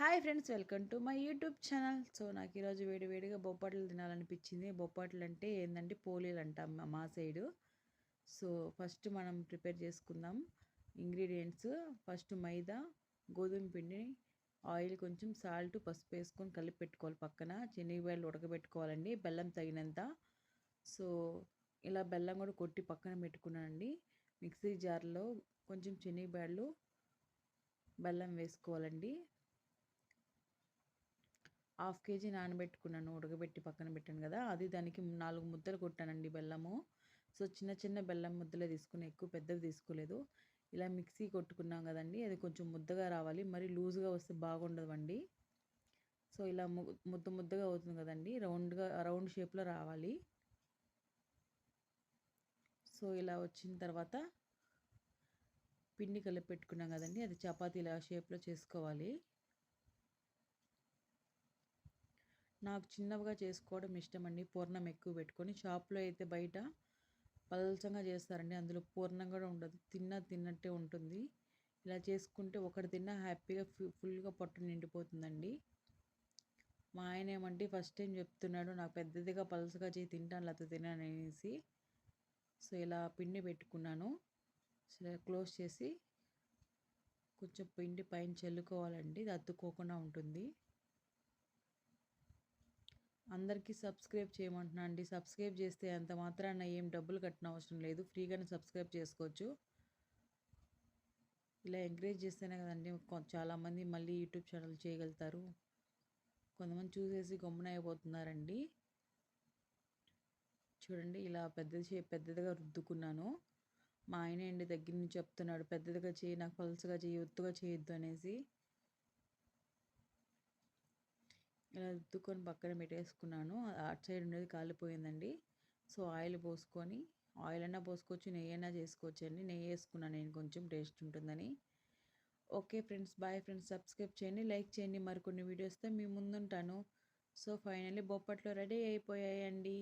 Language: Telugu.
Hi friends, welcome to my YouTube channel. So నాకు ఈరోజు వేడివేడిగా బొప్పట్లు తినాలనిపించింది. బొప్పట్లు అంటే ఏంటంటే పోలీలు అంటాం మా సైడు. సో ఫస్ట్ మనం ప్రిపేర్ చేసుకుందాం. ఇంగ్రీడియంట్స్ ఫస్ట్ మైదా, గోధుమ పిండి, ఆయిల్, కొంచెం సాల్ట్, పసుపు వేసుకొని కలిపి పెట్టుకోవాలి. పక్కన శనగకాయలు ఉడకబెట్టుకోవాలండి, బెల్లం తగినంత. సో ఇలా బెల్లం కూడా కొట్టి పక్కన పెట్టుకున్నానండి. మిక్సీ జార్లో కొంచెం శనగకాయలు, బెల్లం వేసుకోవాలండి. 1/2 కేజీ నానబెట్టుకున్నాను, ఉడకబెట్టి పక్కన పెట్టాను కదా, అది దానికి 4 ముద్దలు కొట్టానండి బెల్లము. సో చిన్న చిన్న బెల్లం ముద్దలే తీసుకుని, ఎక్కువ పెద్దవి తీసుకోలేదు. ఇలా మిక్సీ కొట్టుకున్నాం కదండి, అది కొంచెం ముద్దగా రావాలి, మరి లూజ్గా వస్తే బాగుండదండి. సో ఇలా ముద్దగా అవుతుంది కదండి, రౌండ్ షేప్లో రావాలి. సో ఇలా వచ్చిన తర్వాత పిండి కలిపి పెట్టుకున్నాం కదండి, అది చపాతీలా షేప్లో చేసుకోవాలి. నాకు చిన్నవిగా చేసుకోవడం ఇష్టం అండి, పూర్ణం ఎక్కువ పెట్టుకొని. షాప్లో అయితే బయట పలచంగా చేస్తారండి, అందులో పూర్ణం కూడా ఉండదు, తిన్నట్టే ఉంటుంది. ఇలా చేసుకుంటే ఒకటి తిన్నా హ్యాపీగా ఫుల్గా పొట్ట నిండిపోతుందండి. మా ఆయన ఏమంటే ఫస్ట్ టైం చెప్తున్నాడు, నాకు పెద్దదిగా పలసగా చేయి, తింటాను లేకపోతే తినాను అనేసి. సో ఇలా పిండి పెట్టుకున్నాను. సో క్లోజ్ చేసి కొంచెం పిండి పైన చల్లుకోవాలండి, అది అతుక్కోకుండా ఉంటుంది. అందరికీ సబ్స్క్రైబ్ చేయమంటున్నా అండి. సబ్స్క్రైబ్ చేస్తే అంత మాత్రాన ఏం డబ్బులు కట్టిన అవసరం లేదు, ఫ్రీగానే సబ్స్క్రైబ్ చేసుకోవచ్చు. ఇలా ఎంకరేజ్ చేస్తేనే కదండి చాలామంది మళ్ళీ యూట్యూబ్ ఛానల్ చేయగలుగుతారు. కొంతమంది చూసేసి గమ్మున అయిపోతున్నారండి. చూడండి ఇలా పెద్దదిగా రుద్దుకున్నాను. మా ఆయన అండి దగ్గర నుంచి చెప్తున్నాడు, పెద్దదిగా చేయి, నాకు పలుచగా చేయి, ఒత్తుగా చేయొద్దు అనేసి. ఇలా రుద్దుకొని పక్కన పెట్టేసుకున్నాను. అటు సైడ్ ఉండేది కాలిపోయిందండి. సో ఆయిల్ పోసుకొని, ఆయిల్ అయినా పోసుకోవచ్చు, నెయ్యి అయినా చేసుకోవచ్చు అండి. నెయ్యి వేసుకున్నాను నేను, కొంచెం టేస్ట్ ఉంటుందని. Okay friends, bye friends. Subscribe చేయండి, లైక్ చేయండి. మరికొన్ని వీడియోస్తో మీ ముందుంటాను. సో ఫైనల్లీ బొప్పట్లు రెడీ అయిపోయాయండి.